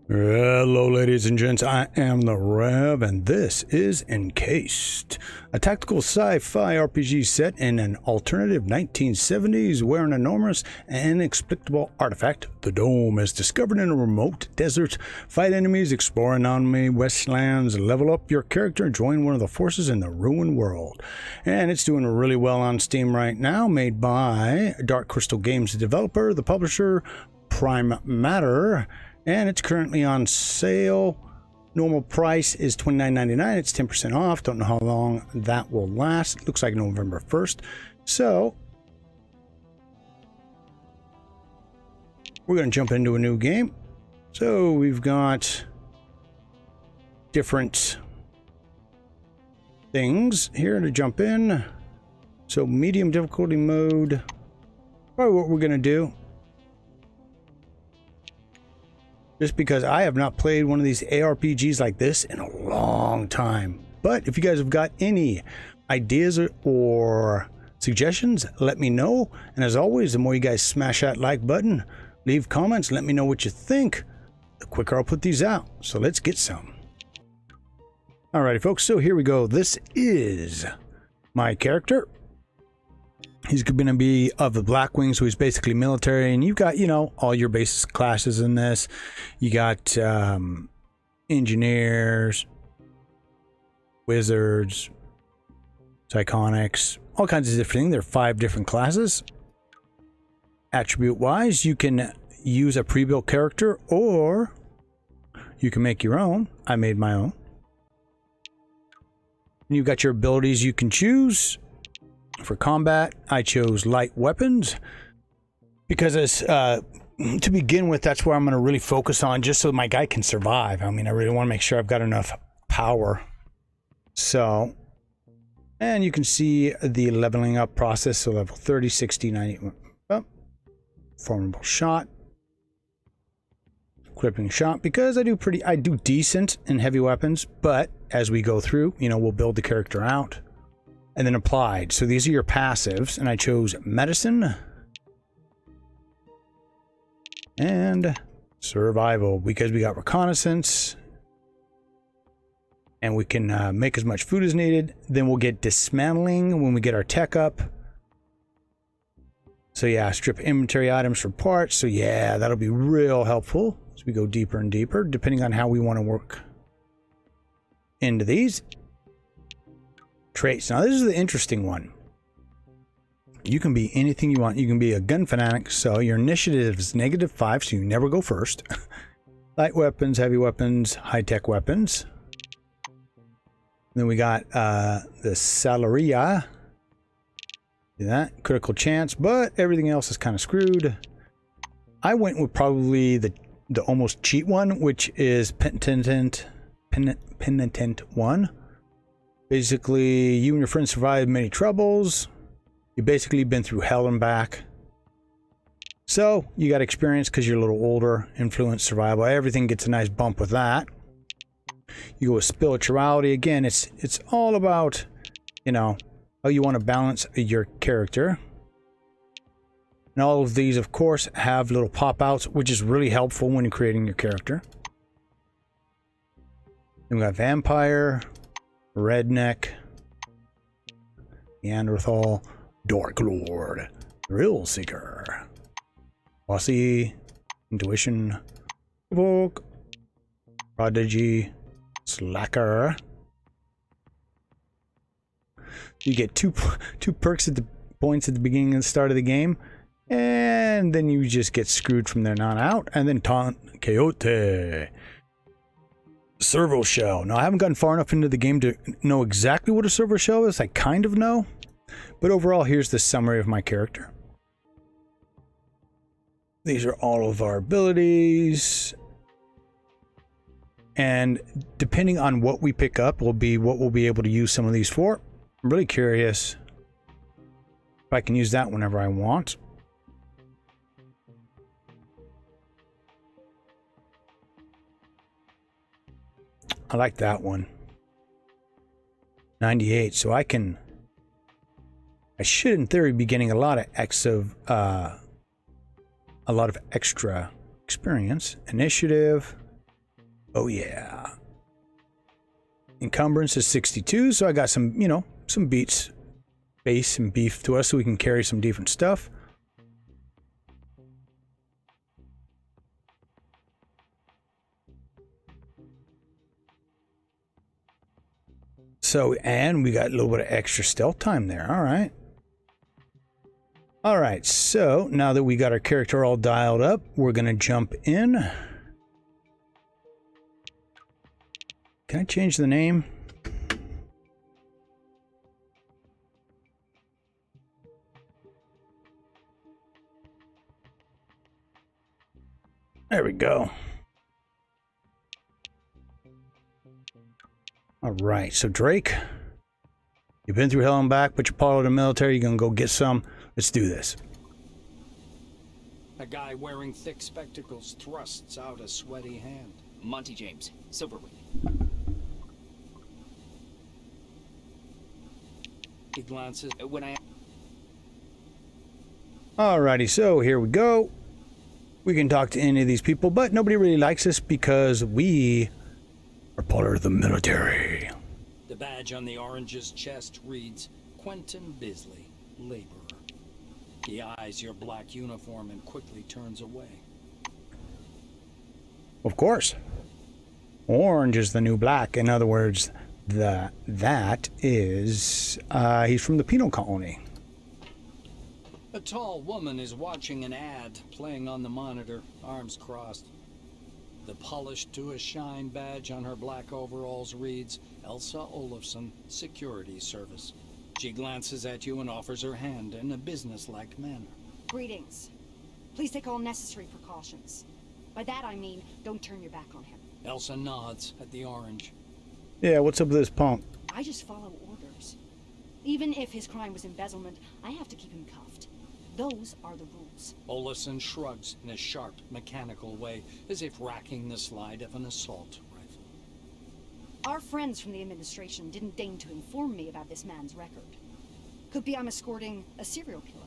Hello ladies and gents, I am the Rev and this is Encased, a tactical sci-fi RPG set in an alternative 1970s where an enormous and inexplicable artifact, the Dome, is discovered in a remote desert. Fight enemies, explore enemy wastelands, level up your character, and join one of the forces in the ruined world. And it's doing really well on Steam right now, made by Dark Crystal Games, the developer, the publisher, Prime Matter. And it's currently on sale. Normal price is $29.99. It's 10% off. Don't know how long that will last. It looks like November 1st. So we're going to jump into a new game. So we've got different things here to jump in. So medium difficulty mode. Probably what we're going to do, just because I have not played one of these ARPGs like this in a long time. But if you guys have got any ideas or suggestions, let me know. And as always, the more you guys smash that like button, leave comments, let me know what you think, the quicker I'll put these out. So let's get some. Alrighty folks, so here we go. This is my character. He's going to be of the Blackwing, so he's basically military. And you've got, you know, all your basic classes in this. You got engineers, wizards, psychonics, all kinds of different things. There are 5 different classes. Attribute-wise, you can use a pre-built character, or you can make your own. I made my own. And you've got your abilities you can choose. For combat, I chose light weapons because as to begin with, that's where I'm going to really focus on, just so my guy can survive. I mean, I really want to make sure I've got enough power. So, and you can see the leveling up process. So level 30, 60, 90, formidable shot, equipping shot, because I do decent in heavy weapons, but as we go through, you know, we'll build the character out. And then applied. So these are your passives, and I chose medicine and survival because we got reconnaissance and we can make as much food as needed. Then we'll get dismantling when we get our tech up. So yeah, strip inventory items for parts. So yeah, that'll be real helpful as we go deeper and deeper, depending on how we want to work into these traits. Now this is the interesting one. You can be anything you want. You can be a gun fanatic, so your initiative is -5, so you never go first. Light weapons, heavy weapons, high-tech weapons. Then we got the Salaria. See that? Critical chance, but everything else is kind of screwed. I went with probably the almost cheat one, which is Penitent 1. Basically, you and your friends survived many troubles. You've basically been through hell and back. So, you got experience because you're a little older. Influence, survival, everything gets a nice bump with that. You go with spirituality. Again, it's all about, you know, how you want to balance your character. And all of these, of course, have little pop-outs, which is really helpful when you're creating your character. Then we got vampire, redneck, Neanderthal, Dark Lord, Thrill Seeker, Bossy, Intuition, Evoke, Prodigy, Slacker. You get two perks at the points at the beginning and the start of the game, and then you just get screwed from there on out. And then Taunt, Coyote, servo shell. Now I haven't gotten far enough into the game to know exactly what a servo shell is. I kind of know, but overall here's the summary of my character. These are all of our abilities, and depending on what we pick up will be what we'll be able to use some of these for. I'm really curious if I can use that whenever I want. I like that one. 98, so I should in theory be getting a lot of extra experience. Initiative, Oh yeah. Encumbrance is 62, so I got some, you know, some beats, base and beef to us so we can carry some different stuff. So, and we got a little bit of extra stealth time there. All right. All right, so now that we got our character all dialed up, we're going to jump in. Can I change the name? There we go. All right, so Drake, you've been through hell and back, but you're part of the military. You're going to go get some. Let's do this. A guy wearing thick spectacles thrusts out a sweaty hand. Monty James, Silverline. He glances When I... Alrighty, so here we go. We can talk to any of these people, but nobody really likes us because we are part of the military. The badge on the orange's chest reads, Quentin Bisley, laborer. He eyes your black uniform and quickly turns away. Of course. Orange is the new black. In other words, that is he's from the penal colony. A tall woman is watching an ad playing on the monitor, arms crossed. The polished to a shine badge on her black overalls reads, Elsa Olafson, Security Service. She glances at you and offers her hand in a businesslike manner. Greetings. Please take all necessary precautions. By that I mean, don't turn your back on him. Elsa nods at the orange. Yeah, what's up with this punk? I just follow orders. Even if his crime was embezzlement, I have to keep him cuffed. Those are the rules. Olafson shrugs in a sharp, mechanical way, as if racking the slide of an assault rifle. Our friends from the administration didn't deign to inform me about this man's record. Could be I'm escorting a serial killer.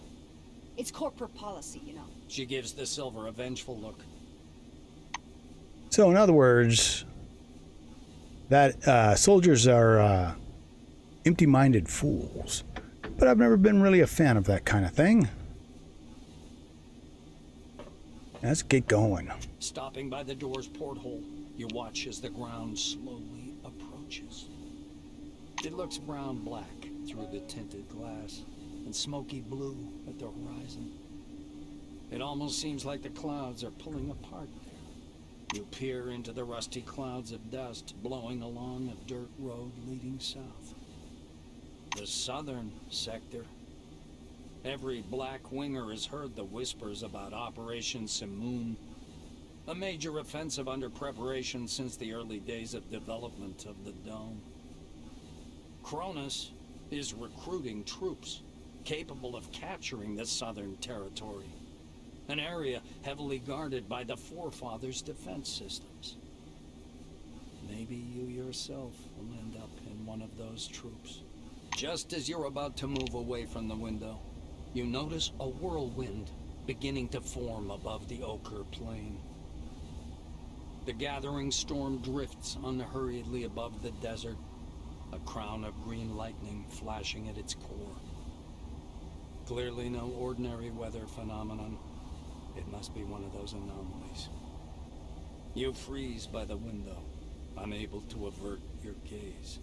It's corporate policy, you know. She gives the silver a vengeful look. So in other words, that soldiers are empty-minded fools. But I've never been really a fan of that kind of thing. Let's get going. Stopping by the door's porthole, you watch as the ground slowly approaches. It looks brown-black through the tinted glass, and smoky blue at the horizon. It almost seems like the clouds are pulling apart there. You peer into the rusty clouds of dust blowing along a dirt road leading south. The southern sector. Every black winger has heard the whispers about Operation Simoon, a major offensive under preparation since the early days of development of the Dome. Cronus is recruiting troops capable of capturing the southern territory, an area heavily guarded by the Forefathers' defense systems. Maybe you yourself will end up in one of those troops. Just as you're about to move away from the window, you notice a whirlwind beginning to form above the ochre plain. The gathering storm drifts unhurriedly above the desert, a crown of green lightning flashing at its core. Clearly no ordinary weather phenomenon. It must be one of those anomalies. You freeze by the window, unable to avert your gaze.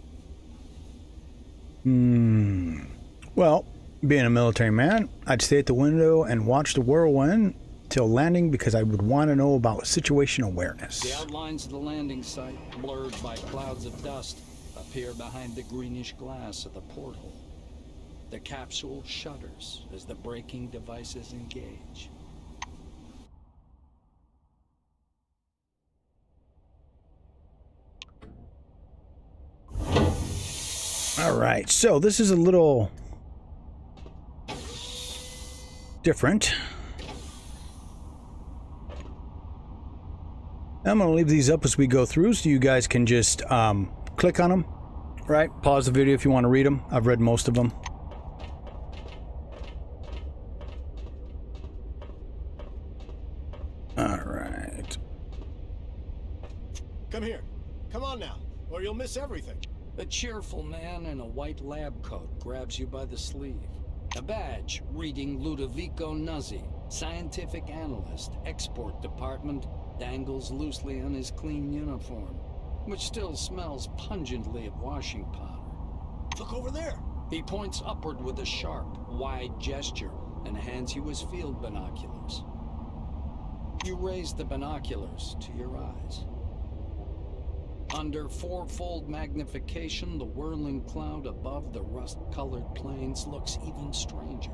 Well, being a military man, I'd stay at the window and watch the whirlwind till landing because I would want to know about situation awareness. The outlines of the landing site, blurred by clouds of dust, appear behind the greenish glass of the porthole. The capsule shudders as the braking devices engage. All right, so this is a little different. I'm going to leave these up as we go through so you guys can just click on them, right? Pause the video if you want to read them. I've read most of them. All right. Come here. Come on now, or you'll miss everything. A cheerful man in a white lab coat grabs you by the sleeve. A badge reading Ludovico Nuzzi, scientific analyst, export department, dangles loosely on his clean uniform, which still smells pungently of washing powder. Look over there. He points upward with a sharp, wide gesture and hands you his field binoculars. You raise the binoculars to your eyes. Under fourfold magnification, the whirling cloud above the rust-colored plains looks even stranger.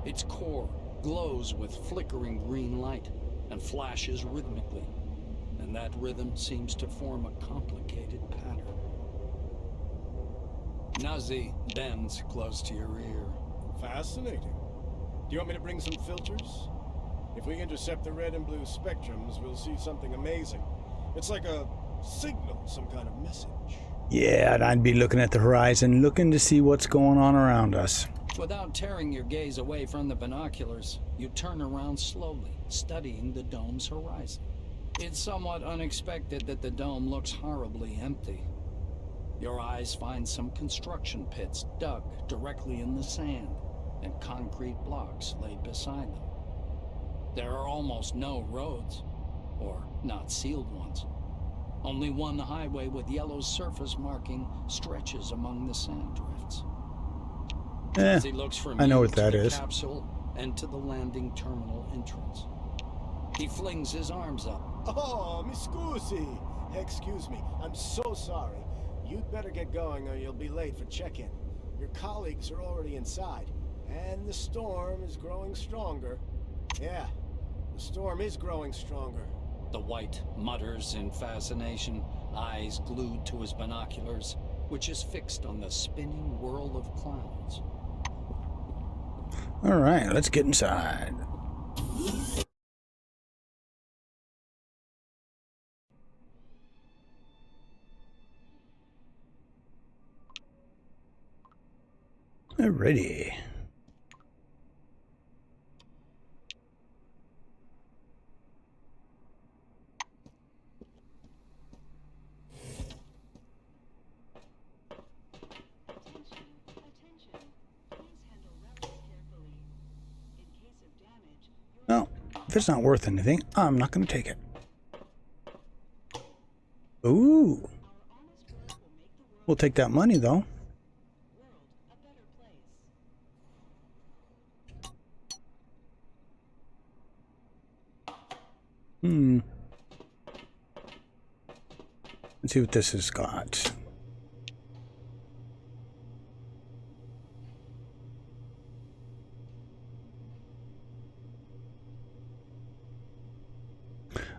Its core glows with flickering green light and flashes rhythmically, and that rhythm seems to form a complicated pattern. Nuzzi bends close to your ear. Fascinating. Do you want me to bring some filters? If we intercept the red and blue spectrums, we'll see something amazing. It's like a signal, some kind of message. Yeah, and I'd be looking at the horizon, looking to see what's going on around us. Without tearing your gaze away from the binoculars, you turn around slowly, studying the dome's horizon. It's somewhat unexpected that the dome looks horribly empty. Your eyes find some construction pits dug directly in the sand, and concrete blocks laid beside them. There are almost no roads, or not sealed ones. Only one highway with yellow surface marking stretches among the sand drifts. As he looks from I know you what to that the is. capsule and to the landing terminal entrance. He flings his arms up. Oh, mi scusi. Excuse me. I'm so sorry. You'd better get going or you'll be late for check-in. Your colleagues are already inside, and the storm is growing stronger. Yeah, the storm is growing stronger. The white mutters in fascination, eyes glued to his binoculars, which is fixed on the spinning whirl of clouds. All right, let's get inside. Alrighty. Well, if it's not worth anything, I'm not going to take it. Ooh. We'll take that money, though. Let's see what this has got.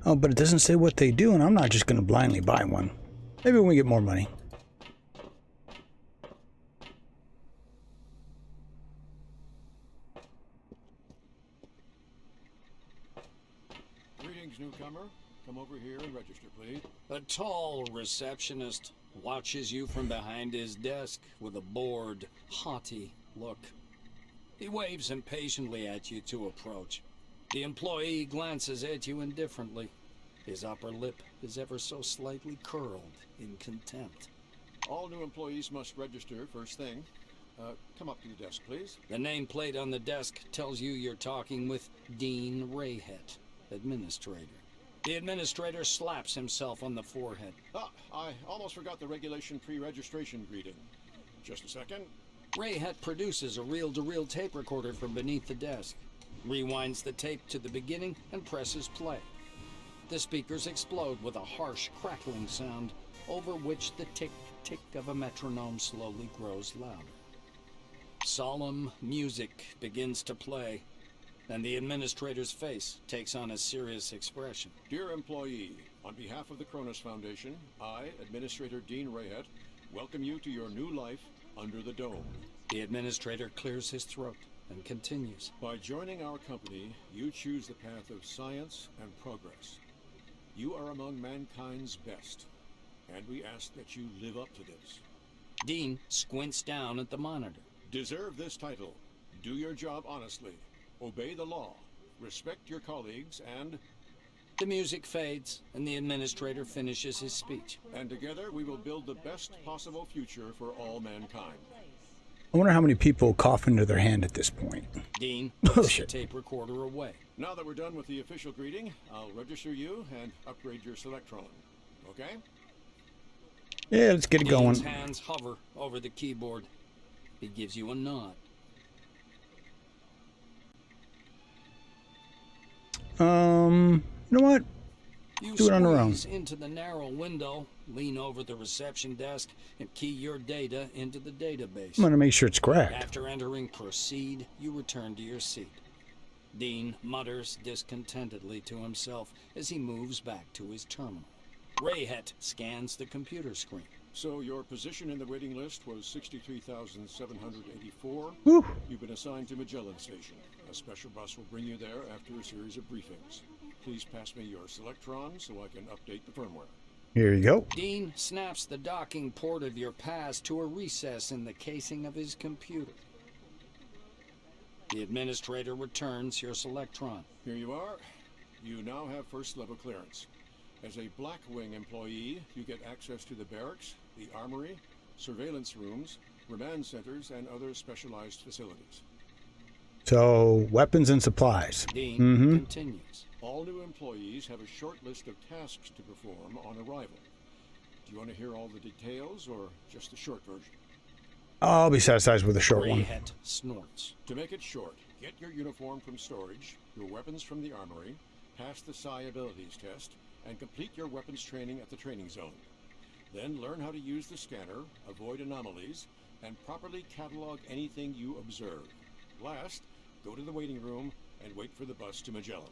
Oh, but it doesn't say what they do, and I'm not just going to blindly buy one. Maybe when we get more money. Greetings, newcomer. Come over here and register, please. A tall receptionist watches you from behind his desk with a bored, haughty look. He waves impatiently at you to approach. The employee glances at you indifferently. His upper lip is ever so slightly curled in contempt. All new employees must register first thing. Come up to the desk, please. The nameplate on the desk tells you you're talking with Dean Rayhet, administrator. The administrator slaps himself on the forehead. Ah, I almost forgot the regulation pre-registration greeting. Just a second. Rayhet produces a reel-to-reel tape recorder from beneath the desk, rewinds the tape to the beginning, and presses play. The speakers explode with a harsh, crackling sound, over which the tick-tick of a metronome slowly grows louder. Solemn music begins to play, and the administrator's face takes on a serious expression. Dear employee, on behalf of the Cronus Foundation, I, Administrator Dean Rayhet, welcome you to your new life under the dome. The administrator clears his throat and continues. By joining our company, you choose the path of science and progress. You are among mankind's best, and we ask that you live up to this. Dean squints down at the monitor. Deserve this title. Do your job honestly. Obey the law. Respect your colleagues and The music fades, and the administrator finishes his speech. And together we will build the best possible future for all mankind. I wonder how many people cough into their hand at this point. Dean Oh, puts the shit. tape recorder away. Now that we're done with the official greeting, I'll register you and upgrade your Selectron. Okay? Yeah, let's get it Dean's going. hands hover over the keyboard. He gives you a nod. You know what? You Do it on our own. squeeze into the narrow window, lean over the reception desk, and key your data into the database. I'm gonna make sure it's correct. After entering proceed, you return to your seat. Dean mutters discontentedly to himself as he moves back to his terminal. Rayhet scans the computer screen. So your position in the waiting list was 63,784. Whew. You've been assigned to Magellan Station. A special bus will bring you there after a series of briefings. Please pass me your Selectron so I can update the firmware. Here you go. Dean snaps the docking port of your pass to a recess in the casing of his computer. The administrator returns your Selectron. Here you are. You now have first level clearance. As a Blackwing employee, you get access to the barracks, the armory, surveillance rooms, remand centers, and other specialized facilities. So, weapons and supplies. Dean continues. All new employees have a short list of tasks to perform on arrival. Do you want to hear all the details or just the short version? I'll be satisfied with a short one. Rayhet snorts. To make it short, get your uniform from storage, your weapons from the armory, pass the Psi abilities test, and complete your weapons training at the training zone. Then learn how to use the scanner, avoid anomalies, and properly catalog anything you observe. Last, go to the waiting room and wait for the bus to Magellan.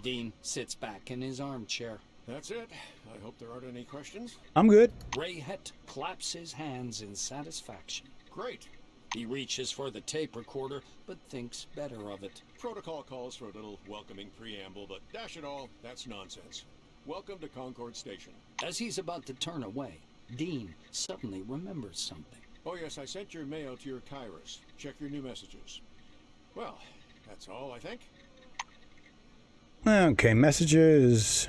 Dean sits back in his armchair. That's it. I hope there aren't any questions. I'm good. Rayhet claps his hands in satisfaction. Great. He reaches for the tape recorder, but thinks better of it. Protocol calls for a little welcoming preamble, but dash it all, that's nonsense. Welcome to Concord Station. As he's about to turn away, Dean suddenly remembers something. Oh yes, I sent your mail to your Kairos. Check your new messages. Well, that's all, I think. Okay, messages.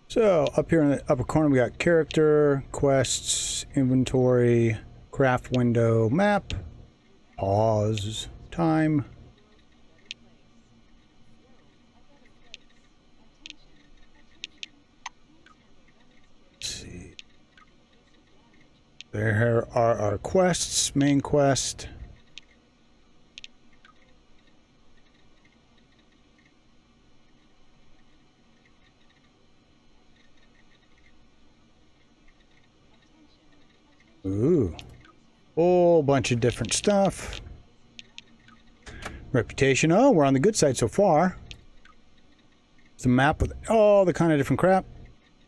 So, up here in the upper corner, we got character, quests, inventory, craft window, map, pause, time. Let's see. There are our quests, main quest. Ooh. Whole bunch of different stuff. Reputation. Oh, we're on the good side so far. It's a map with all the kind of different crap.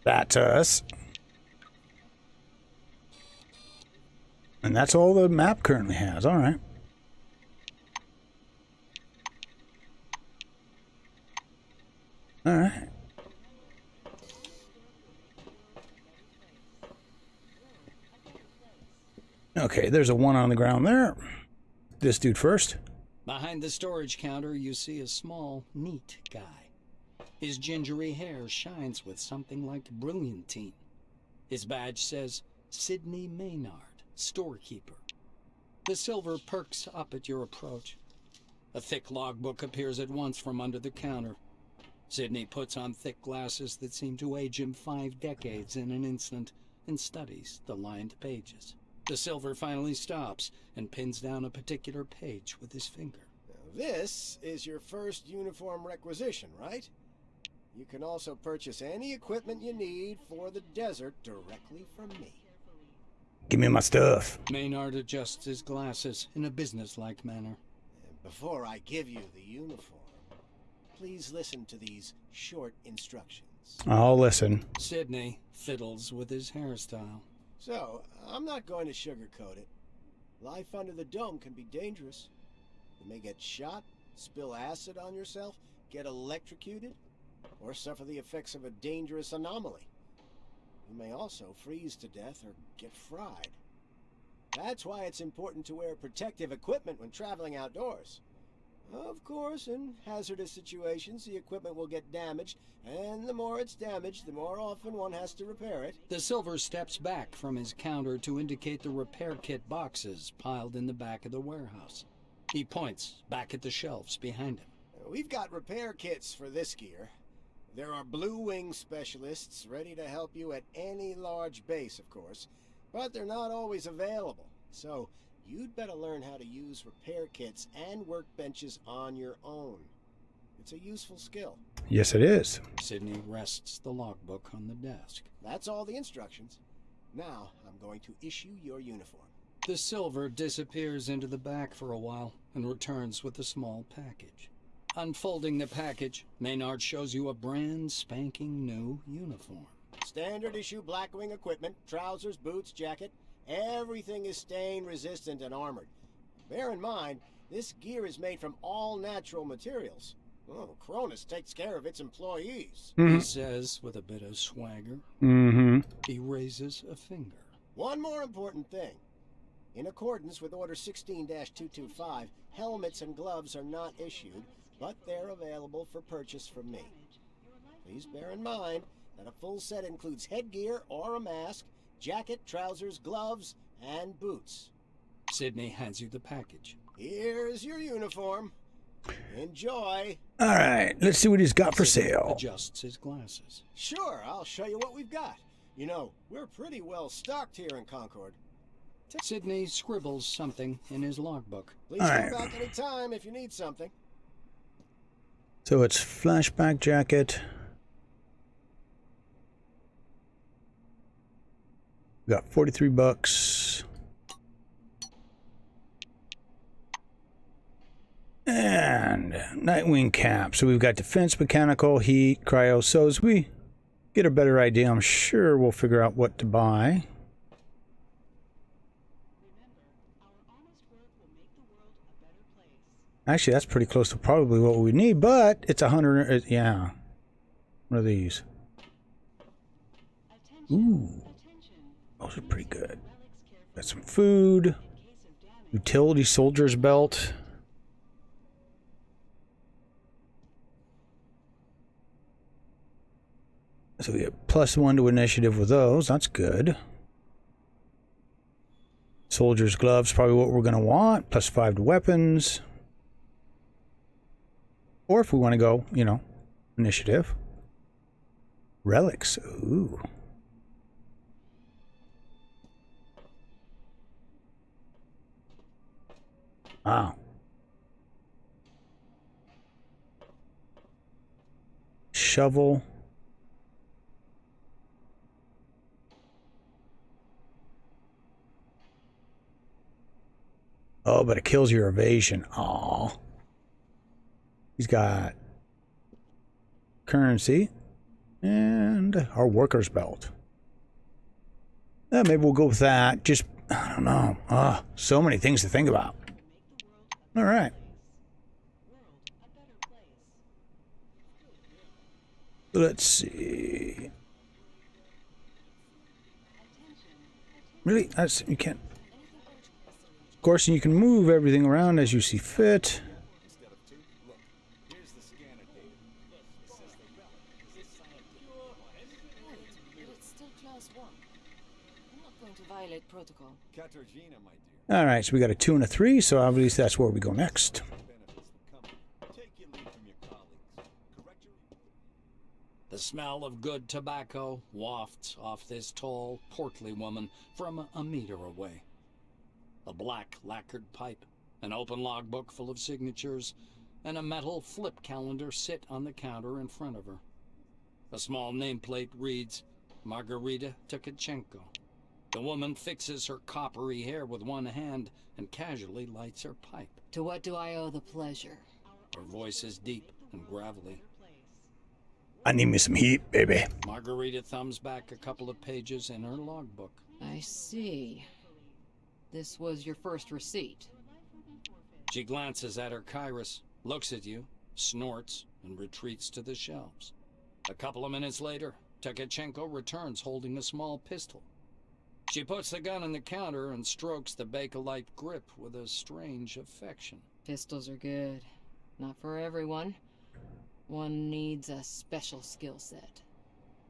That's us. And that's all the map currently has. All right. All right. Okay, there's a one on the ground there. This dude first. Behind the storage counter, you see a small, neat guy. His gingery hair shines with something like brilliantine. His badge says, Sidney Maynard, storekeeper. The silver perks up at your approach. A thick logbook appears at once from under the counter. Sidney puts on thick glasses that seem to age him 5 decades in an instant and studies the lined pages. The silver finally stops and pins down a particular page with his finger. Now, this is your first uniform requisition, right? You can also purchase any equipment you need for the desert directly from me. Give me my stuff. Maynard adjusts his glasses in a businesslike manner. And before I give you the uniform, please listen to these short instructions. I'll listen. Sidney fiddles with his hairstyle. So, I'm not going to sugarcoat it. Life under the dome can be dangerous. You may get shot, spill acid on yourself, get electrocuted, or suffer the effects of a dangerous anomaly. You may also freeze to death or get fried. That's why it's important to wear protective equipment when traveling outdoors. Of course, in hazardous situations, the equipment will get damaged, and the more it's damaged, the more often one has to repair it. The Silver steps back from his counter to indicate the repair kit boxes piled in the back of the warehouse. He points back at the shelves behind him. We've got repair kits for this gear. There are Blue Wing specialists ready to help you at any large base, of course, but they're not always available. So you'd better learn how to use repair kits and workbenches on your own. It's a useful skill. Yes, it is. Sidney rests the logbook on the desk. That's all the instructions. Now I'm going to issue your uniform. The Silver disappears into the back for a while and returns with a small package. Unfolding the package, Maynard shows you a brand spanking new uniform. Standard issue Blackwing equipment, trousers, boots, jacket. Everything is stain resistant and armored. Bear in mind, this gear is made from all natural materials. Oh, Cronus takes care of its employees. He says with a bit of swagger. Mm-hmm. He raises a finger. One more important thing. In accordance with Order 16-225, helmets and gloves are not issued, but they're available for purchase from me. Please bear in mind that a full set includes headgear or a mask, jacket, trousers, gloves, and boots. Sidney hands you the package. Here's your uniform. Enjoy. All right, let's see what he's got for sale. Adjusts his glasses. Sure, I'll show you what we've got. You know, we're pretty well stocked here in Concord. Sidney scribbles something in his logbook. Please All come right. back anytime if you need something. So it's flashback jacket. We got $43. And Nightwing cap. So we've got defense, mechanical, heat, cryo. So as we get a better idea, I'm sure we'll figure out what to buy. Actually, that's pretty close to probably what we need, but it's 100. Yeah. What are these? Ooh. Those are pretty good. Got some food. Utility soldier's belt. So we have +1 to initiative with those. That's good. Soldier's gloves, probably what we're going to want. +5 to weapons. Or if we want to go, you know, initiative. Relics. Ooh. Wow. Shovel. Oh, but it kills your evasion. Aw. He's got currency and our worker's belt. Maybe we'll go with that. Just, I don't know. So many things to think about. All right. Let's see. Really? You can't. Of course, you can move everything around as you see fit. Protocol. All right, so we got a 2 and a 3, so obviously that's where we go next. The smell of good tobacco wafts off this tall, portly woman from a meter away. A black lacquered pipe, an open logbook full of signatures, and a metal flip calendar sit on the counter in front of her. A small nameplate reads, Margarita Tkachenko. The woman fixes her coppery hair with one hand and casually lights her pipe. To what do I owe the pleasure? Her voice is deep and gravelly. I need me some heat, baby. Margarita thumbs back a couple of pages in her logbook. I see. This was your first receipt. She glances at her Kairos, looks at you, snorts, and retreats to the shelves. A couple of minutes later, Tkachenko returns holding a small pistol. She puts the gun in the counter and strokes the Bakelite grip with a strange affection. Pistols are good. Not for everyone. One needs a special skill set.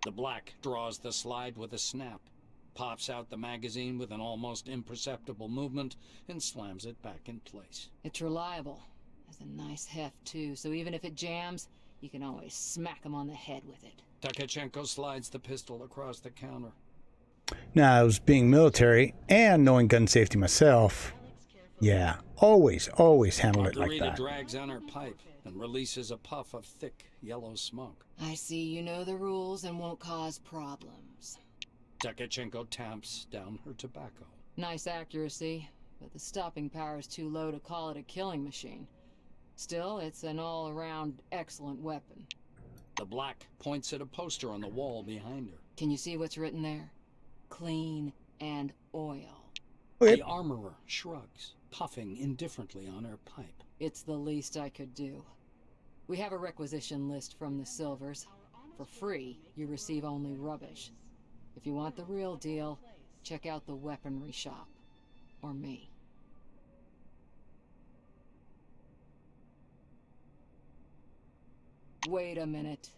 The Black draws the slide with a snap, pops out the magazine with an almost imperceptible movement, and slams it back in place. It's reliable. Has a nice heft, too, so even if it jams, you can always smack him on the head with it. Takachenko slides the pistol across the counter. Now, as being military and knowing gun safety myself, yeah, always handle it like Margarita that. drags on her pipe and releases a puff of thick, yellow smoke. I see you know the rules and won't cause problems. Takachenko tamps down her tobacco. Nice accuracy, but the stopping power is too low to call it a killing machine. Still, it's an all-around excellent weapon. The Black points at a poster on the wall behind her. Can you see what's written there? Clean and oil. Okay. The armorer shrugs, puffing indifferently on her pipe. It's the least I could do. We have a requisition list from the Silvers. For free, you receive only rubbish. If you want the real deal, check out the weaponry shop. Or me. Wait a minute.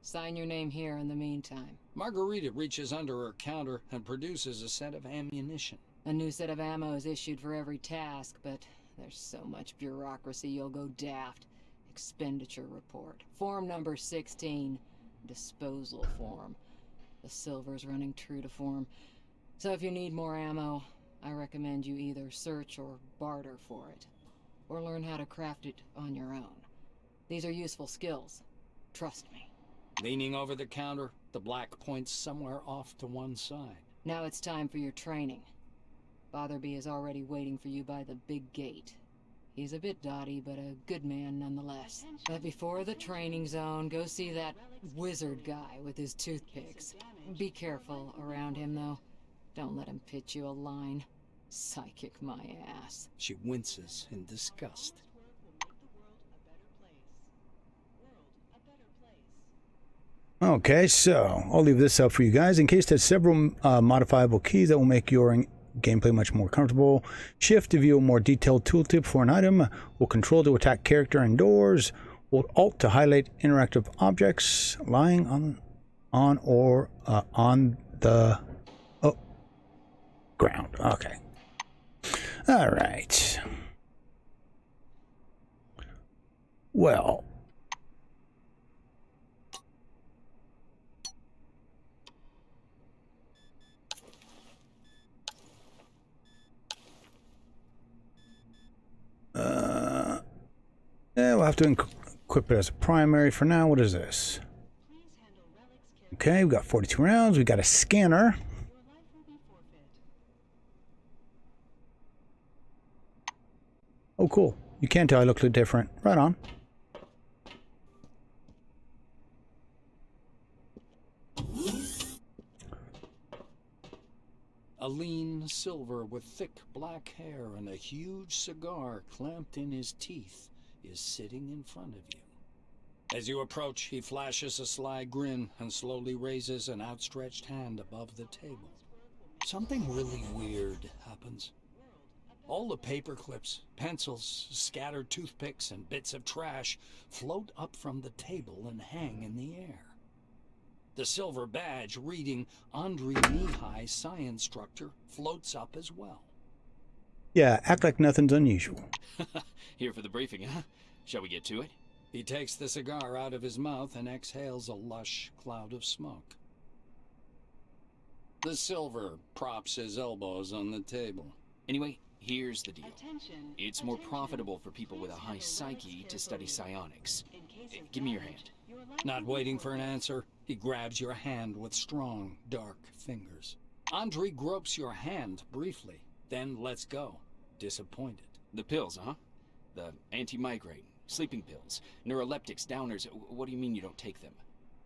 Sign your name here in the meantime. Margarita reaches under her counter and produces a set of ammunition. A new set of ammo is issued for every task, but there's so much bureaucracy you'll go daft. Expenditure report. Form number 16. Disposal form. The Silver's running true to form. So if you need more ammo, I recommend you either search or barter for it. Or learn how to craft it on your own. These are useful skills. Trust me. Leaning over the counter, the Black points somewhere off to one side. Now it's time for your training. Botherby is already waiting for you by the big gate. He's a bit dotty, but a good man nonetheless. But before the training zone, go see that wizard guy with his toothpicks. Be careful around him, though. Don't let him pitch you a line. Psychic my ass. She winces in disgust. Okay, so I'll leave this up for you guys. Encased has several modifiable keys that will make your gameplay much more comfortable. Shift to view a more detailed tooltip for an item. Will control to attack character indoors. Hold Alt to highlight interactive objects lying on the ground. Okay. All right. Well. Yeah, we'll have to equip it as a primary for now. What is this? Okay, we got 42 rounds. We got a scanner. Oh, cool. You can tell I look a little different. Right on. A lean Silver with thick black hair and a huge cigar clamped in his teeth is sitting in front of you. As you approach, he flashes a sly grin and slowly raises an outstretched hand above the table. Something really weird happens. All the paper clips, pencils, scattered toothpicks, and bits of trash float up from the table and hang in the air. The silver badge reading Andrei Mihai, Science Instructor, floats up as well. Yeah, act like nothing's unusual. Here for the briefing, huh? Shall we get to it? He takes the cigar out of his mouth and exhales a lush cloud of smoke. The Silver props his elbows on the table. Anyway, here's the deal. It's more profitable for people with a high psyche to study psionics. Give me your hand. Not waiting for an answer, he grabs your hand with strong, dark fingers. Andrei gropes your hand briefly, then lets go, disappointed. The pills, huh? The anti-migraine, sleeping pills, neuroleptics, downers. What do you mean you don't take them?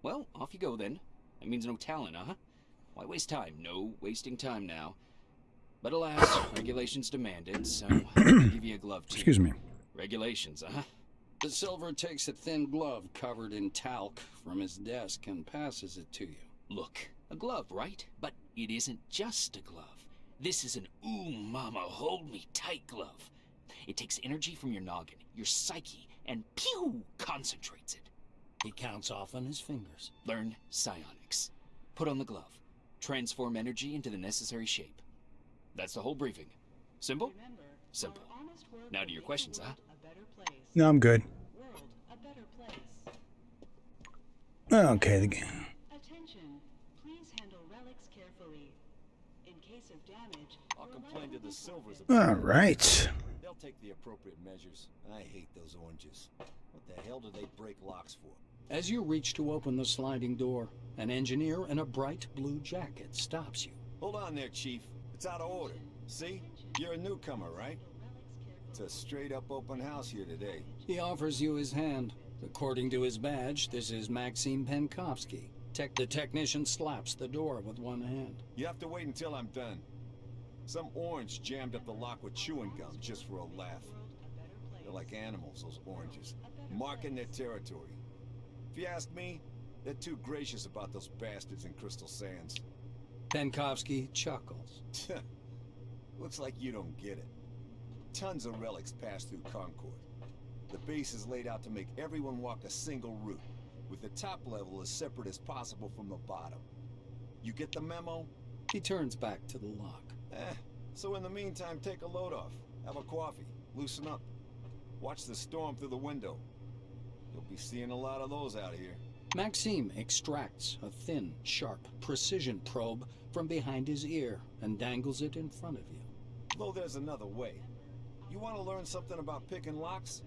Well, off you go then. That means no talent, huh? Why waste time? No wasting time now. But alas, regulations demand it, so I'll give you a glove too. Excuse me. Regulations, huh? The Silver takes a thin glove covered in talc from his desk and passes it to you. Look, a glove, right? But it isn't just a glove. This is an ooh mama hold me tight glove. It takes energy from your noggin, your psyche, and pew concentrates it. He counts off on his fingers. Learn psionics. Put on the glove. Transform energy into the necessary shape. That's the whole briefing. Simple? Simple. Now to your questions, huh? No, I'm good. World a better place. Okay, the game. Attention. Please handle relics carefully. In case of damage, I'll complain to the Silvers. All right. They'll take the appropriate measures. I hate those oranges. What the hell do they break locks for? As you reach to open the sliding door, an engineer in a bright blue jacket stops you. Hold on there, Chief. It's out of order. See? You're a newcomer, right? It's a straight-up open house here today. He offers you his hand. According to his badge, this is Maxim Penkovsky. The technician slaps the door with one hand. You have to wait until I'm done. Some orange jammed up the lock with chewing gum just for a laugh. They're like animals, those oranges, marking their territory. If you ask me, they're too gracious about those bastards in Crystal Sands. Penkovsky chuckles. Looks like you don't get it. Tons of relics pass through Concord. The base is laid out to make everyone walk a single route, with the top level as separate as possible from the bottom. You get the memo? He turns back to the lock. So in the meantime, take a load off. Have a coffee. Loosen up. Watch the storm through the window. You'll be seeing a lot of those out here. Maxime extracts a thin, sharp, precision probe from behind his ear and dangles it in front of you. Though there's another way. You want to learn something about picking locks?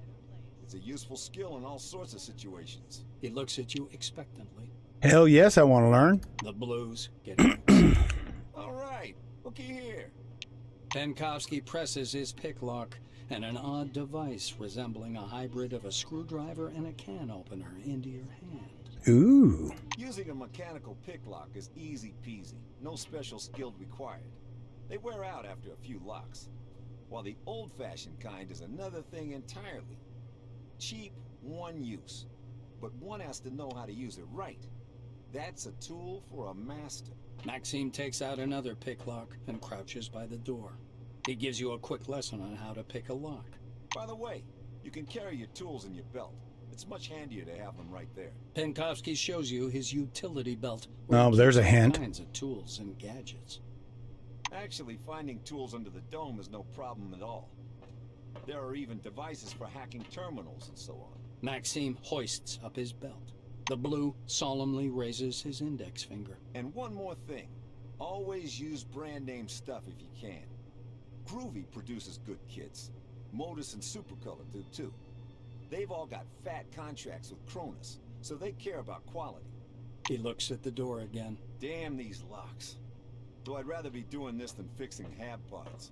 It's a useful skill in all sorts of situations. He looks at you expectantly. Hell yes, I want to learn. The blues get excited. All right, looky here. Penkovsky presses his pick lock, and an odd device resembling a hybrid of a screwdriver and a can opener into your hand. Ooh. Using a mechanical pick lock is easy peasy. No special skill required. They wear out after a few locks. While the old-fashioned kind is another thing entirely. Cheap, one use. But one has to know how to use it right. That's a tool for a master. Maxime takes out another pick lock and crouches by the door. He gives you a quick lesson on how to pick a lock. By the way, you can carry your tools in your belt. It's much handier to have them right there. Penkovsky shows you his utility belt. Oh, there's a hint. All kinds of tools and gadgets. Actually, finding tools under the dome is no problem at all. There are even devices for hacking terminals and so on. Maxime hoists up his belt. The blue solemnly raises his index finger. And one more thing. Always use brand name stuff if you can. Groovy produces good kits. Modus and Supercolor do too. They've all got fat contracts with Cronus, so they care about quality. He looks at the door again. Damn these locks. Though I'd rather be doing this than fixing hab pods.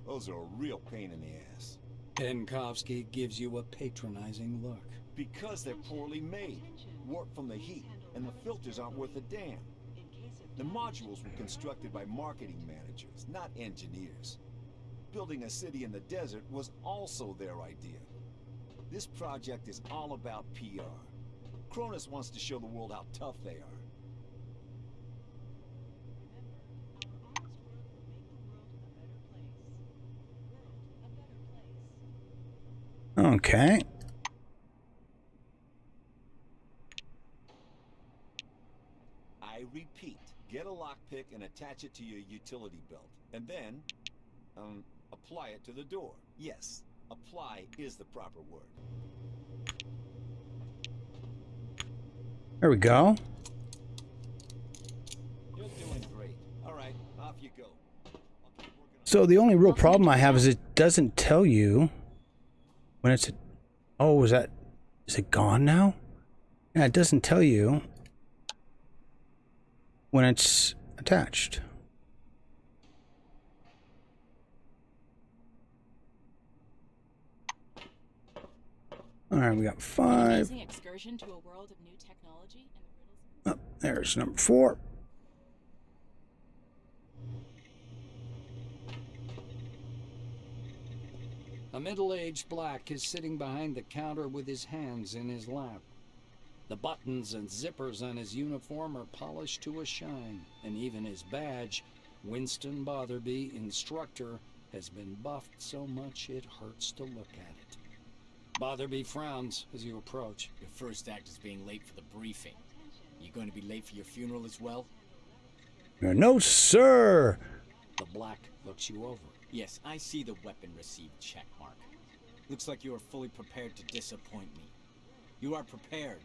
Those are a real pain in the ass. Penkovsky gives you a patronizing look. Because they're poorly made, warped from the heat, and the filters aren't worth a damn. The modules were constructed by marketing managers, not engineers. Building a city in the desert was also their idea. This project is all about PR. Cronus wants to show the world how tough they are. Okay. I repeat, get a lockpick and attach it to your utility belt. And then, apply it to the door. Yes, apply is the proper word. There we go. You're doing great. All right, off you go. So the only real problem I have is it doesn't tell you when it's... Oh, is it gone now? Yeah, it doesn't tell you when it's attached. All right, we got 5. Amazing excursion to a world of new technology and the riddles. Oh, there's number 4. A middle-aged black is sitting behind the counter with his hands in his lap. The buttons and zippers on his uniform are polished to a shine, and even his badge, Winston Botherby, instructor, has been buffed so much it hurts to look at it. Botherby frowns as you approach. Your first act is being late for the briefing. You going to be late for your funeral as well? No, sir. The Black looks you over. Yes, I see the weapon received check mark. Looks like you are fully prepared to disappoint me. You are prepared,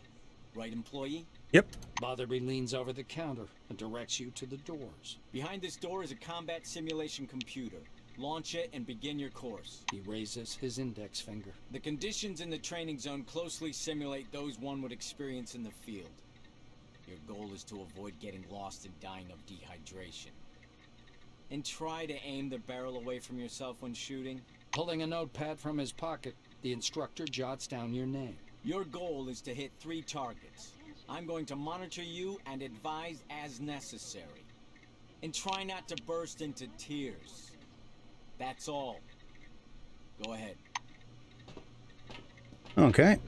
right, employee? Yep. Botherby leans over the counter and directs you to the doors. Behind this door is a combat simulation computer. Launch it and begin your course. He raises his index finger. The conditions in the training zone closely simulate those one would experience in the field. Your goal is to avoid getting lost and dying of dehydration. And try to aim the barrel away from yourself when shooting. Pulling a notepad from his pocket, the instructor jots down your name. Your goal is to hit 3 targets. I'm going to monitor you and advise as necessary. And try not to burst into tears. That's all. Go ahead. Okay.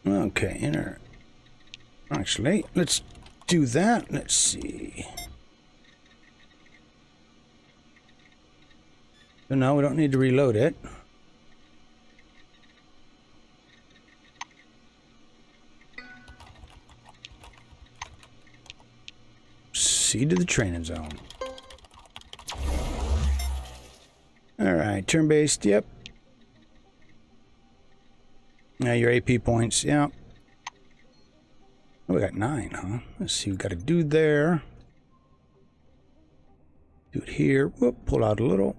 Okay, actually, let's do that. Let's see. So now we don't need to reload it. C to the training zone. Alright, turn-based, yep. Now your AP points, yeah. Oh, we got 9, huh? Let's see, we got a dude there. Dude here. Whoop, pull out a little.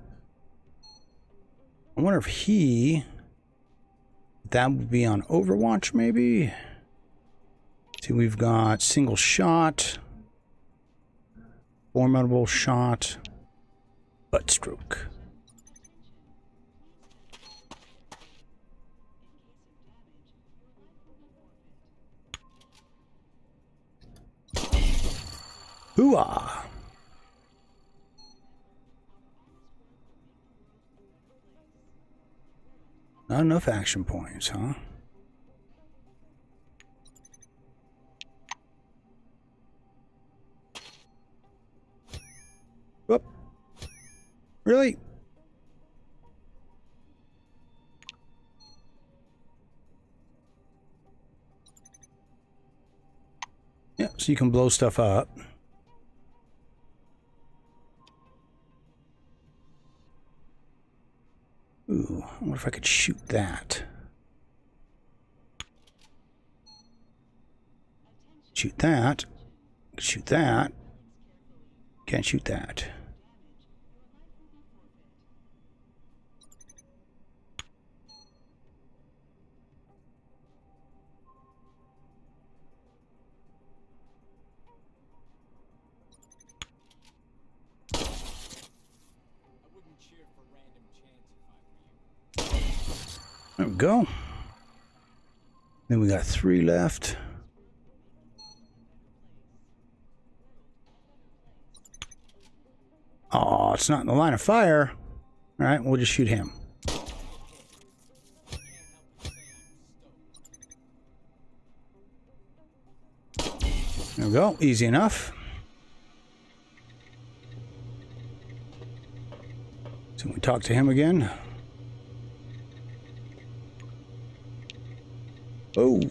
I wonder if that would be on Overwatch, maybe? See, we've got single shot, formidable shot, butt stroke. Hooah! Not enough action points, huh? Whoop. Really? Yeah, so you can blow stuff up. Ooh, I wonder if I could shoot that. Shoot that. Shoot that. Can't shoot that. There we go. Then we got 3 left. Oh, it's not in the line of fire. All right, we'll just shoot him. There we go. Easy enough. So we talk to him again. Oh,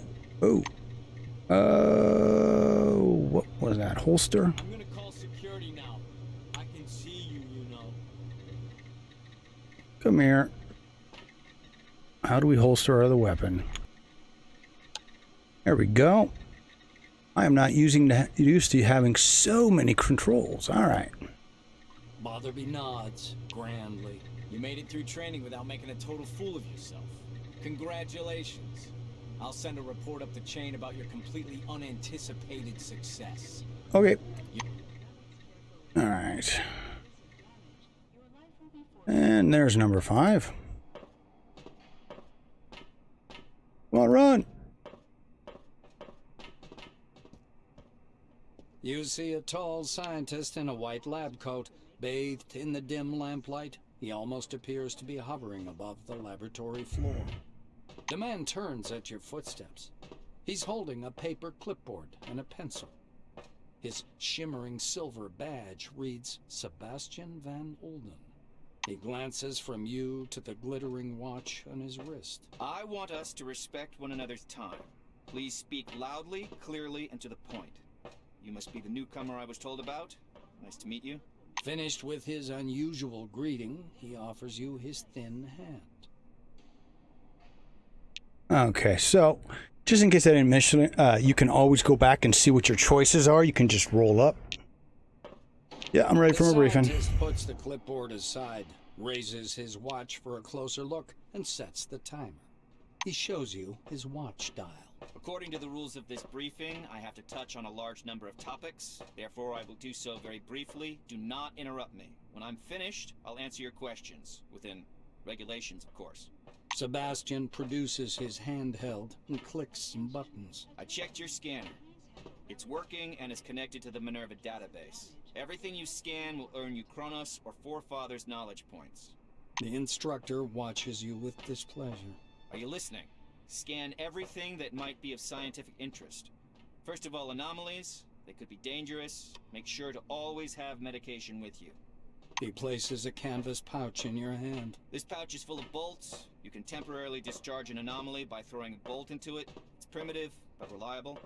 what was that, holster? I'm gonna call security now. I can see you, you know. Come here. How do we holster our other weapon? There we go. I am not used to having so many controls. All right. Botherby nods grandly. You made it through training without making a total fool of yourself. Congratulations. I'll send a report up the chain about your completely unanticipated success. Okay. All right. And there's number 5. Come on, run. You see a tall scientist in a white lab coat, bathed in the dim lamplight. He almost appears to be hovering above the laboratory floor. The man turns at your footsteps. He's holding a paper clipboard and a pencil. His shimmering silver badge reads Sebastian Van Olden. He glances from you to the glittering watch on his wrist. I want us to respect one another's time. Please speak loudly, clearly, and to the point. You must be the newcomer I was told about. Nice to meet you. Finished with his unusual greeting, he offers you his thin hand. Okay, so just in case I didn't mention it, you can always go back and see what your choices are. You can just roll up. Yeah, I'm ready for my briefing. The scientist puts the clipboard aside, raises his watch for a closer look, and sets the timer. He shows you his watch dial. According to the rules of this briefing, I have to touch on a large number of topics. Therefore, I will do so very briefly. Do not interrupt me. When I'm finished, I'll answer your questions. Within regulations, of course. Sebastian produces his handheld and clicks some buttons. I checked your scanner. It's working and is connected to the Minerva database. Everything you scan will earn you Kronos or Forefathers knowledge points. The instructor watches you with displeasure. Are you listening? Scan everything that might be of scientific interest. First of all, anomalies. They could be dangerous. Make sure to always have medication with you. He places a canvas pouch in your hand. This pouch is full of bolts. You can temporarily discharge an anomaly by throwing a bolt into it. It's primitive, but reliable.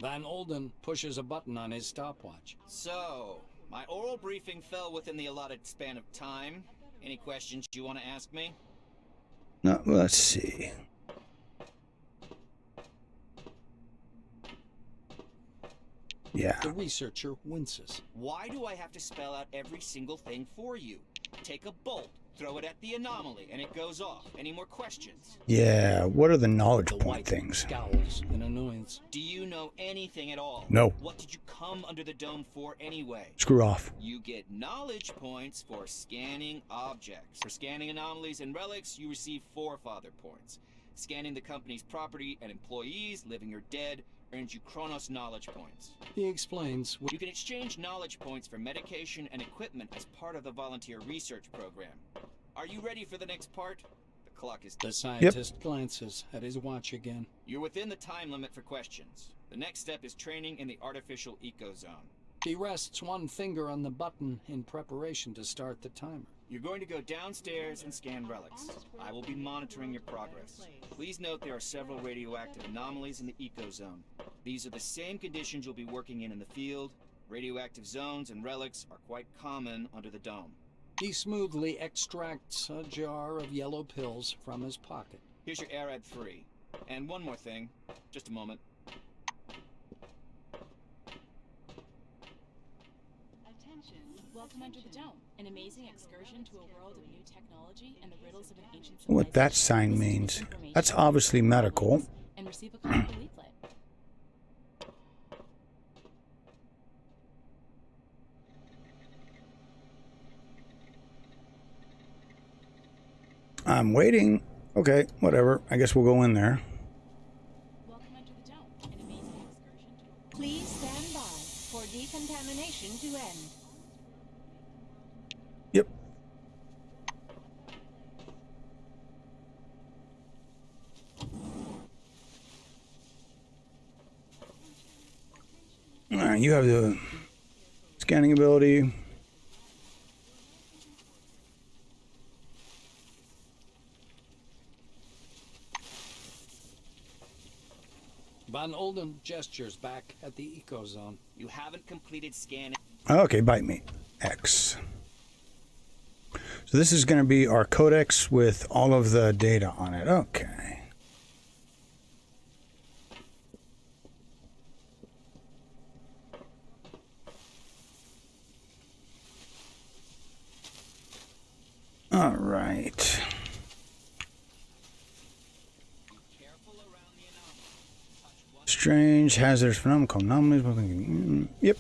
Van Olden pushes a button on his stopwatch. So, my oral briefing fell within the allotted span of time. Any questions you want to ask me? No, let's see. Yeah. The researcher winces. Why do I have to spell out every single thing for you? Take a bolt, throw it at the anomaly, and it goes off. Any more questions? Yeah, what are the knowledge The point white things? scowls in annoyance. Do you know anything at all? No. What did you come under the dome for anyway? Screw off. You get knowledge points for scanning objects. For scanning anomalies and relics, you receive Forefather points. Scanning the company's property and employees, living or dead, earns you Kronos knowledge points. He explains. You can exchange knowledge points for medication and equipment as part of the volunteer research program. Are you ready for the next part? The clock is... The scientist glances at his watch again. You're within the time limit for questions. The next step is training in the artificial ecozone. He rests one finger on the button in preparation to start the timer. You're going to go downstairs and scan relics. I will be monitoring your progress. Please note there are several radioactive anomalies in the ecozone. These are the same conditions you'll be working in the field. Radioactive zones and relics are quite common under the dome. He smoothly extracts a jar of yellow pills from his pocket. Here's your Arad 3. And one more thing. Just a moment. Welcome under the dome, an amazing excursion to a world of new technology and the riddles of an ancient civilization. What that sign means. That's obviously medical. And receive a copy of the leaflet. I'm waiting. Okay, whatever. I guess we'll go in there. Welcome under the dome, an amazing excursion to a... Please stand by for decontamination to end. Yep. All right, you have the scanning ability. Van Olden gestures back at the ecozone. You haven't completed scanning. Okay, bite me. X. So this is going to be our codex with all of the data on it. Okay. All right. Strange, hazardous phenomenon, anomalies. Yep.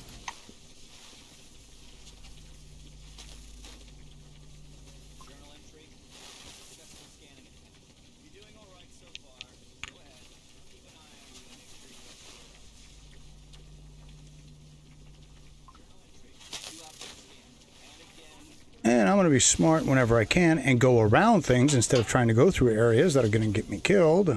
then I'm going to be smart whenever I can and go around things instead of trying to go through areas that are going to get me killed.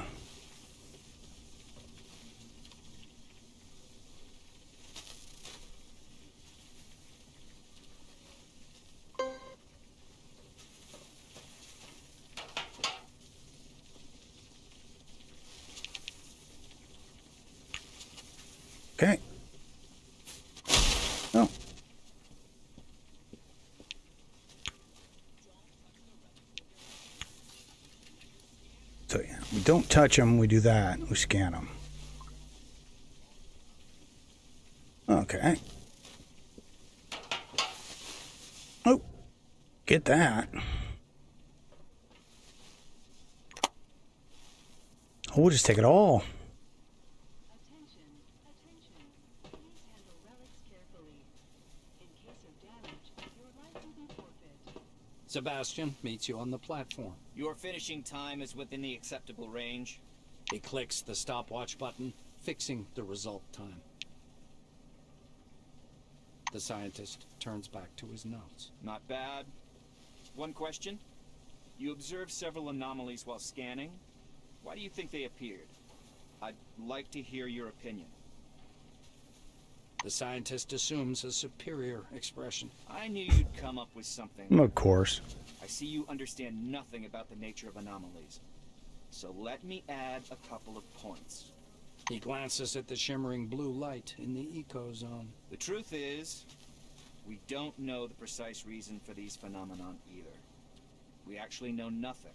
Okay. Oh. So yeah, we don't touch them, we do that, we scan them. Okay. Oh, get that. Oh, we'll just take it all. Sebastian meets you on the platform. Your finishing time is within the acceptable range. He clicks the stopwatch button, fixing the result time. The scientist turns back to his notes. Not bad. One question. You observed several anomalies while scanning. Why do you think they appeared? I'd like to hear your opinion. The scientist assumes a superior expression. I knew you'd come up with something. Of course. I see you understand nothing about the nature of anomalies. So let me add a couple of points. He glances at the shimmering blue light in the eco-zone. The truth is, we don't know the precise reason for these phenomenon either. We actually know nothing,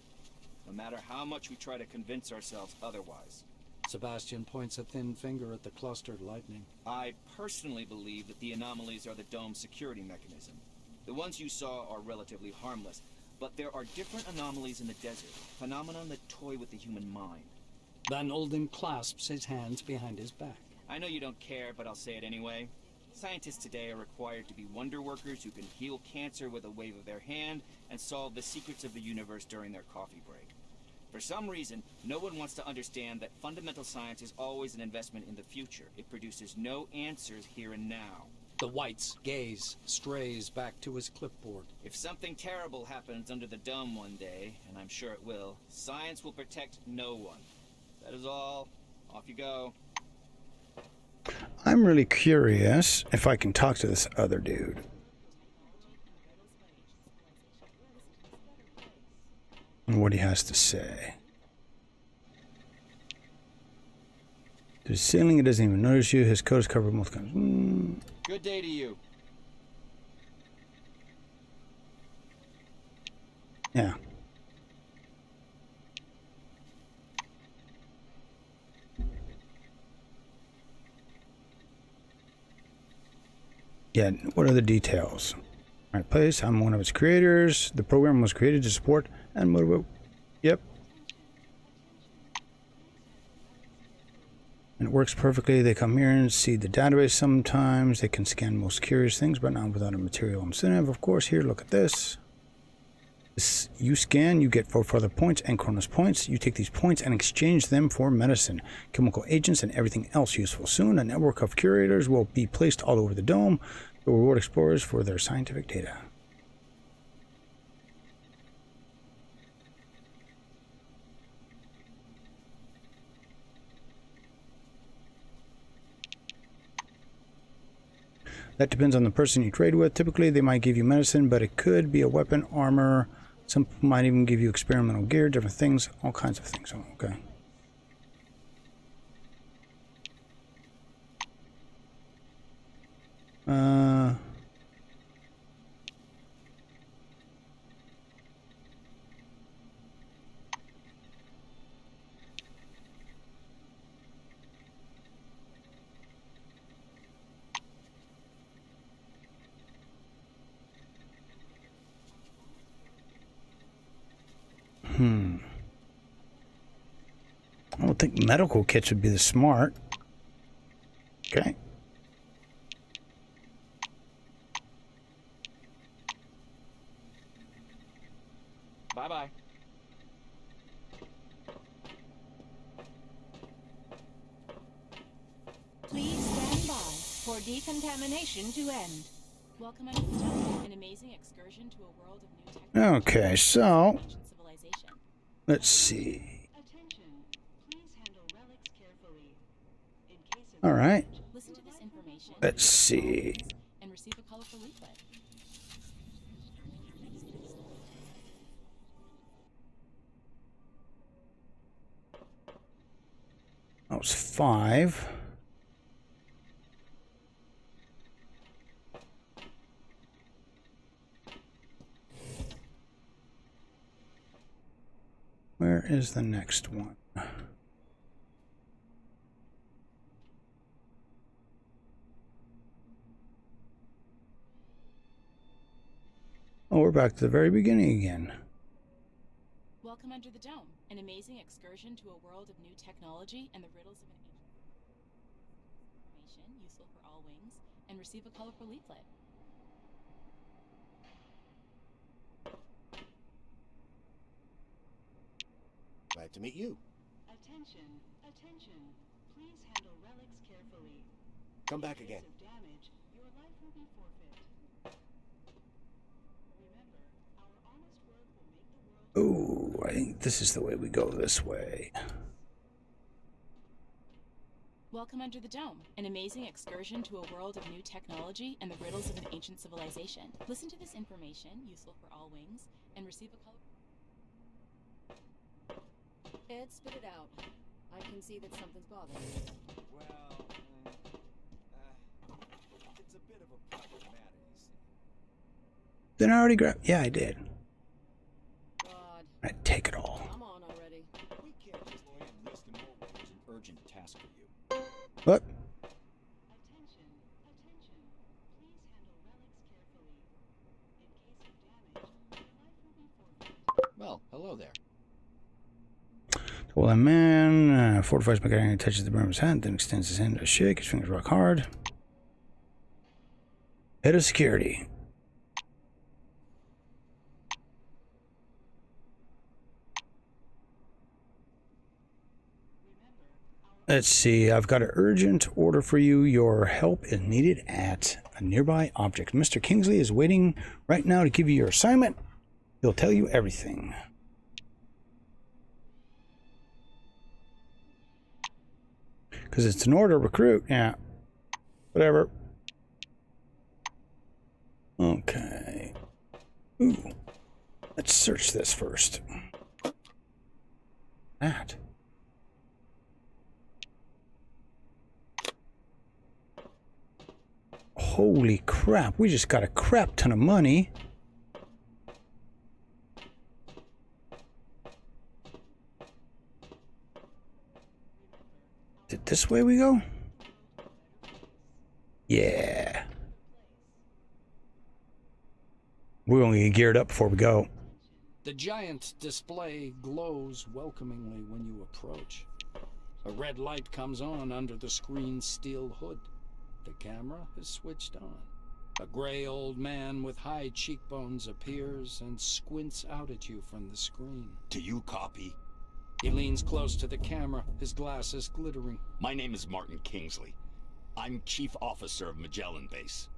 no matter how much we try to convince ourselves otherwise. Sebastian points a thin finger at the clustered lightning. I personally believe that the anomalies are the dome's security mechanism. The ones you saw are relatively harmless, but there are different anomalies in the desert, phenomenon that toy with the human mind. Van Olden clasps his hands behind his back. I know you don't care, but I'll say it anyway. Scientists today are required to be wonder workers who can heal cancer with a wave of their hand and solve the secrets of the universe during their coffee break. For some reason, no one wants to understand that fundamental science is always an investment in the future. It produces no answers here and now. The White's gaze strays back to his clipboard. If something terrible happens under the dome one day, and I'm sure it will, science will protect no one. That is all. Off you go. I'm really curious if I can talk to this other dude. And what he has to say. There's a ceiling, it doesn't even notice you. His coat is covered with multiple kinds. Good day to you. Yeah. Yeah, what are the details? Right place, I'm one of its creators. The program was created to support and motivate. Yep. And it works perfectly. They come here and see the database sometimes. They can scan most curious things, but not without a material incentive. Of course, here, look at this. You scan, you get 4 further points and Cronus points. You take these points and exchange them for medicine, chemical agents, and everything else useful. Soon, a network of curators will be placed all over the dome. It will reward explorers for their scientific data. That depends on the person you trade with. Typically, they might give you medicine, but it could be a weapon, armor. Some might even give you experimental gear, different things, all kinds of things. Oh, okay. I don't think medical kits would be the smart. Okay. Bye-bye. Please stand by for decontamination to end. Welcome under the dome, an amazing excursion to a world of new technology. Okay, so Ancient civilization. let's see. Attention. Please handle relics carefully. In case of All right, Listen to this information. let's see. And receive a colorful leaflet. That was 5. Where is the next one? Oh, we're back to the very beginning again. Welcome under the dome. An amazing excursion to a world of new technology and the riddles of an ancient information useful for all wings, and receive a colorful leaflet. Glad to meet you. attention. Attention. Please handle relics carefully. Come back In again. case of damage, your life will be forfeit. Remember, our honest work will make the world. Oh, I think this is the way we go this way. Welcome under the dome. An amazing excursion to a world of new technology and the riddles of an ancient civilization. Listen to this information, useful for all wings, and receive a color. Ed, spit it out. I can see that something's bothering you. Well, it's a bit of a private matter, you see. Then I already grabbed. Yeah, I did. God, I take it all. come on already. We can't just lay and list in more ways an urgent task for you. What? Attention. Attention. Please handle relics carefully. In case of damage, your life will be forfeit. Well, hello there. Well, a man fortifies by getting touches the brim of his hand, then extends his hand to shake. His fingers rock hard. Head of security. Let's see. I've got an urgent order for you. Your help is needed at a nearby object. Mr. Kingsley is waiting right now to give you your assignment. He'll tell you everything. Because it's an order, recruit. Yeah. Whatever. Okay. Ooh. Let's search this first. That. Holy crap. We just got a crap ton of money. Is it this way we go? Yeah. We're going to get geared up before we go. The giant display glows welcomingly when you approach. A red light comes on under the screen's steel hood. The camera is switched on. A gray old man with high cheekbones appears and squints out at you from the screen. Do you copy? He leans close to the camera, his glasses glittering. My name is Martin Kingsley. I'm Chief Officer of Magellan Base.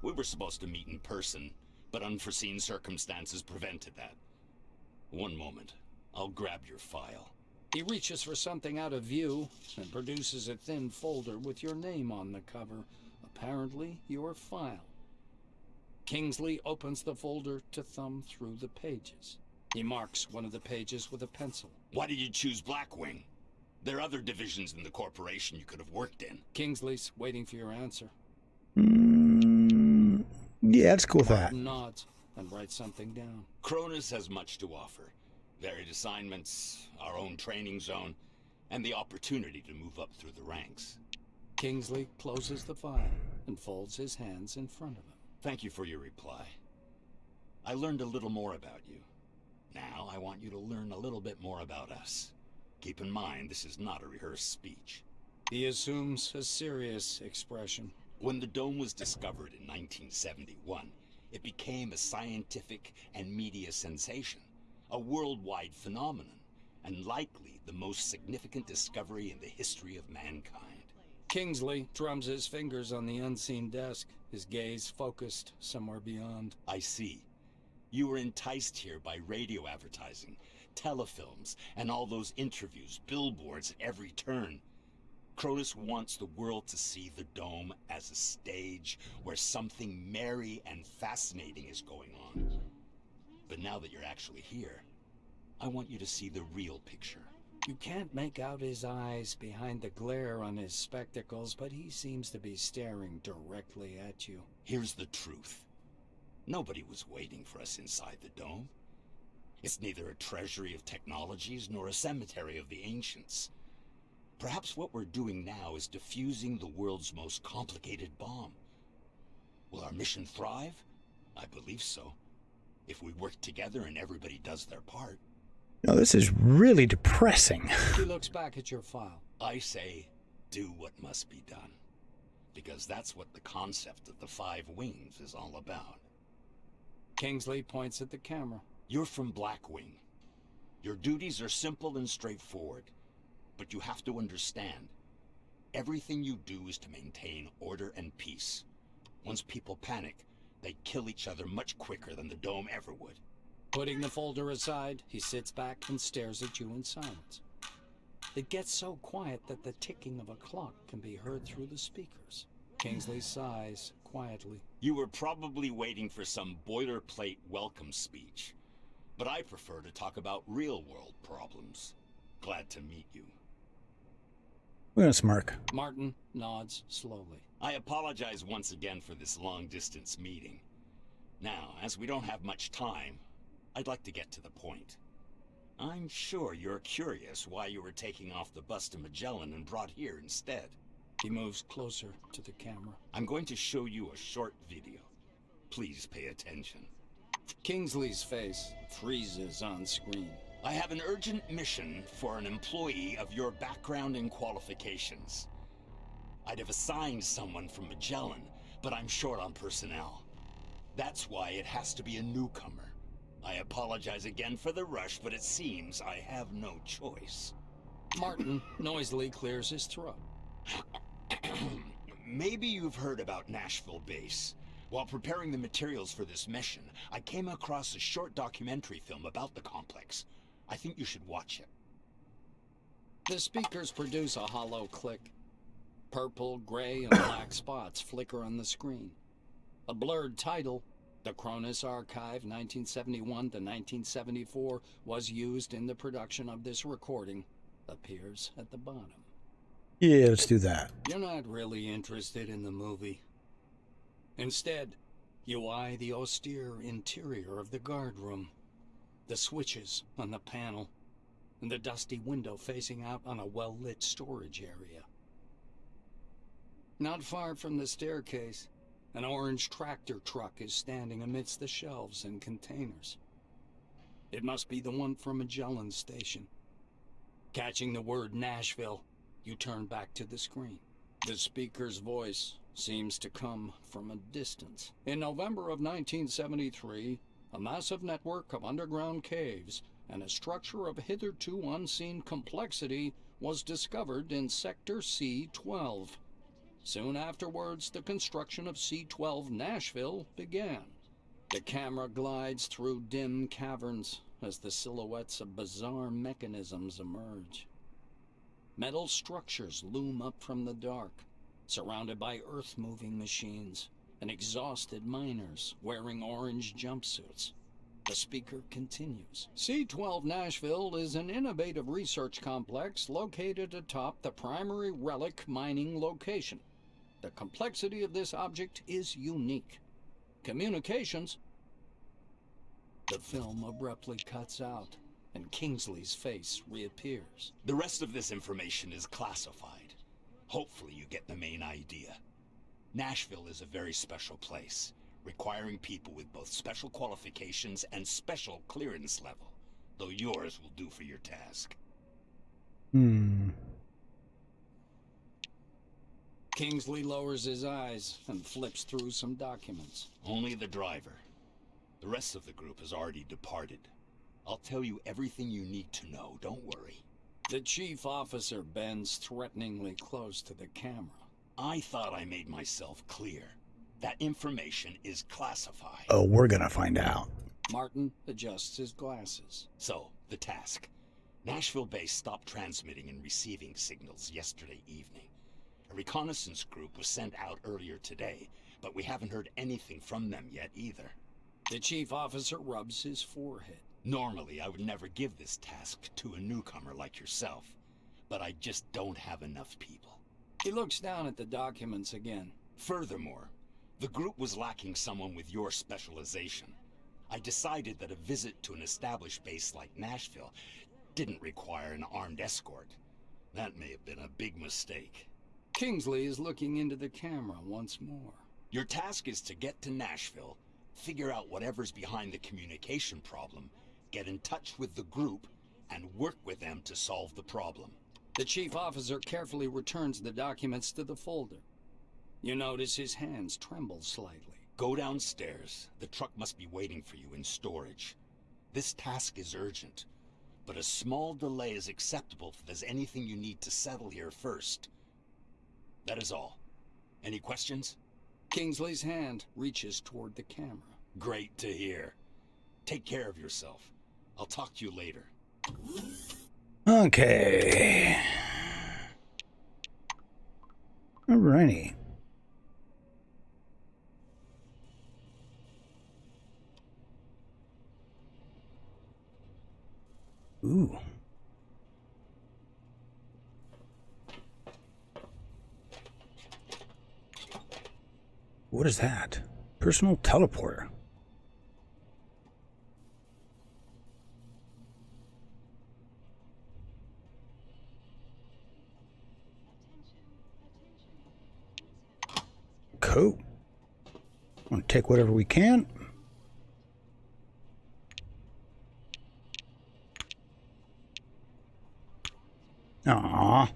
We were supposed to meet in person, but unforeseen circumstances prevented that. One moment. I'll grab your file. He reaches for something out of view and produces a thin folder with your name on the cover. Apparently, your file. Kingsley opens the folder to thumb through the pages. He marks one of the pages with a pencil. Why did you choose Blackwing? There are other divisions in the corporation you could have worked in. Kingsley's waiting for your answer. Yeah, it's cool with that. Martin nods and writes something down. Cronus has much to offer. Varied assignments, our own training zone, and the opportunity to move up through the ranks. Kingsley closes the file and folds his hands in front of him. Thank you for your reply. I learned a little more about you. Now I want you to learn a little bit more about us. Keep in mind, this is not a rehearsed speech. He assumes a serious expression. When the dome was discovered in 1971, it became a scientific and media sensation, a worldwide phenomenon, and likely the most significant discovery in the history of mankind. Kingsley drums his fingers on the unseen desk, his gaze focused somewhere beyond. I see. You were enticed here by radio advertising, telefilms, and all those interviews, billboards at every turn. Cronus wants the world to see the Dome as a stage where something merry and fascinating is going on. But now that you're actually here, I want you to see the real picture. You can't make out his eyes behind the glare on his spectacles, but he seems to be staring directly at you. Here's the truth. Nobody was waiting for us inside the Dome. It's neither a treasury of technologies nor a cemetery of the ancients. Perhaps what we're doing now is defusing the world's most complicated bomb. Will our mission thrive? I believe so. If we work together and everybody does their part. No, this is really depressing. He looks back at your file. I say, do what must be done. Because that's what the concept of the 5 wings is all about. Kingsley points at the camera. You're from Blackwing. Your duties are simple and straightforward. But you have to understand, everything you do is to maintain order and peace. Once people panic, they kill each other much quicker than the Dome ever would. Putting the folder aside, he sits back and stares at you in silence. It gets so quiet that the ticking of a clock can be heard through the speakers. Kingsley sighs quietly. You were probably waiting for some boilerplate welcome speech. But I prefer to talk about real-world problems. Glad to meet you. We're gonna smirk. Martin nods slowly. I apologize once again for this long-distance meeting. Now, as we don't have much time, I'd like to get to the point. I'm sure you're curious why you were taking off the bus to Magellan and brought here instead. He moves closer to the camera. I'm going to show you a short video. Please pay attention. Kingsley's face freezes on screen. I have an urgent mission for an employee of your background and qualifications. I'd have assigned someone from Magellan, but I'm short on personnel. That's why it has to be a newcomer. I apologize again for the rush, but it seems I have no choice. Martin noisily clears his throat. Maybe you've heard about Nashville Base. While preparing the materials for this mission, I came across a short documentary film about the complex. I think you should watch it. The speakers produce a hollow click. Purple, gray, and black spots flicker on the screen. A blurred title, The Cronus Archive 1971 to 1974, was used in the production of this recording, appears at the bottom. Yeah, let's do that. You're not really interested in the movie. Instead, you eye the austere interior of the guard room, the switches on the panel, and the dusty window facing out on a well-lit storage area. Not far from the staircase, an orange tractor truck is standing amidst the shelves and containers. It must be the one from Magellan Station. Catching the word Nashville, you turn back to the screen. The speaker's voice seems to come from a distance. In November of 1973, a massive network of underground caves and a structure of hitherto unseen complexity was discovered in Sector C-12. Soon afterwards, the construction of C-12 Nashville began. The camera glides through dim caverns as the silhouettes of bizarre mechanisms emerge. Metal structures loom up from the dark, surrounded by earth-moving machines and exhausted miners wearing orange jumpsuits. The speaker continues. C-12 Nashville is an innovative research complex located atop the primary relic mining location. The complexity of this object is unique. Communications... The film abruptly cuts out, and Kingsley's face reappears. The rest of this information is classified. Hopefully you get the main idea. Nashville is a very special place, requiring people with both special qualifications and special clearance level, though yours will do for your task. Kingsley lowers his eyes and flips through some documents. Only the driver. The rest of the group has already departed. I'll tell you everything you need to know, don't worry. The chief officer bends threateningly close to the camera. I thought I made myself clear. That information is classified. Oh, we're gonna find out. Martin adjusts his glasses. So, the task. Nashville base stopped transmitting and receiving signals yesterday evening. A reconnaissance group was sent out earlier today, but we haven't heard anything from them yet either. The chief officer rubs his forehead. Normally, I would never give this task to a newcomer like yourself, but I just don't have enough people. He looks down at the documents again. Furthermore, the group was lacking someone with your specialization. I decided that a visit to an established base like Nashville didn't require an armed escort. That may have been a big mistake. Kingsley is looking into the camera once more. Your task is to get to Nashville, figure out whatever's behind the communication problem, get in touch with the group, and work with them to solve the problem. The chief officer carefully returns the documents to the folder. You notice his hands tremble slightly. Go downstairs. The truck must be waiting for you in storage. This task is urgent, but a small delay is acceptable if there's anything you need to settle here first. That is all. Any questions? Kingsley's hand reaches toward the camera. Great to hear. Take care of yourself. I'll talk to you later. Okay. Alrighty. Ooh. What is that? Personal teleporter. Cool. I'm gonna take whatever we can. Aww.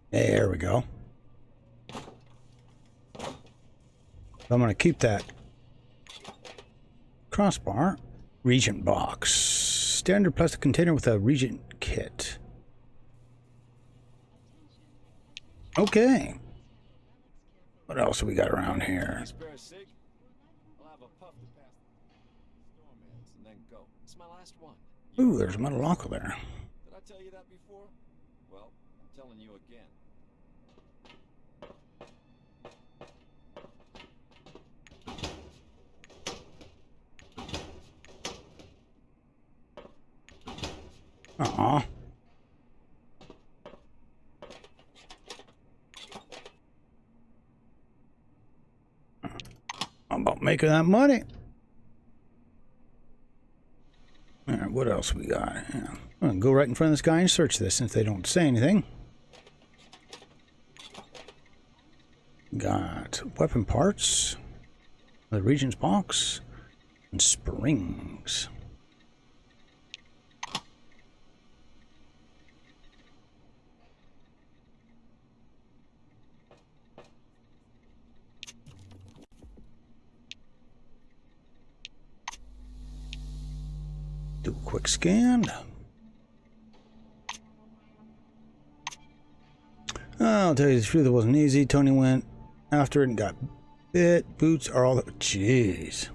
There we go. I'm going to keep that crossbar. Regent box. Standard plastic container with a Regent kit. Okay. What else have we got around here? It's my last one. Ooh, there's a metal locker there. Did I tell you that before? Well, I'm telling you again. Aw. I'm about making that money. All right, what else we got? Yeah. I'm gonna go right in front of this guy and search this since they don't say anything. Got weapon parts, the Regent's box, and springs. Do a quick scan. I'll tell you the truth, it wasn't easy. Tony went after it and got bit. Boots are all the... Jeez.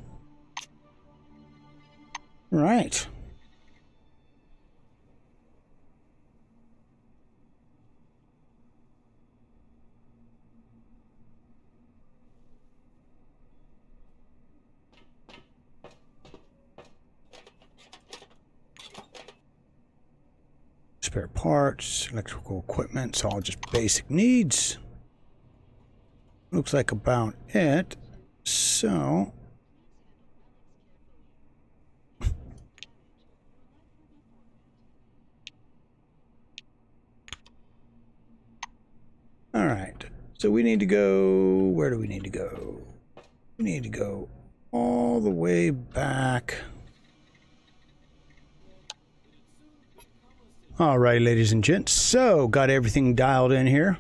Right. Spare parts, electrical equipment, it's all just basic needs. Looks like about it. So all right, so we need to go, where do we need to go? We need to go all the way back. All right, ladies and gents, so got everything dialed in here.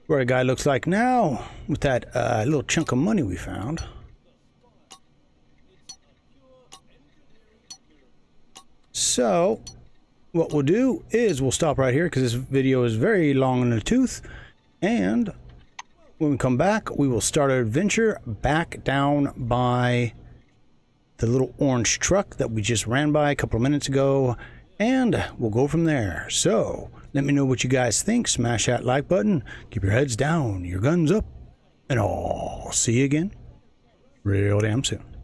Where a guy looks like now with that little chunk of money we found. So what we'll do is we'll stop right here because this video is very long in the tooth, and when we come back we will start our adventure back down by the little orange truck that we just ran by a couple of minutes ago, and we'll go from there. So let me know what you guys think. Smash that like button, keep your heads down, your guns up, and I'll see you again real damn soon.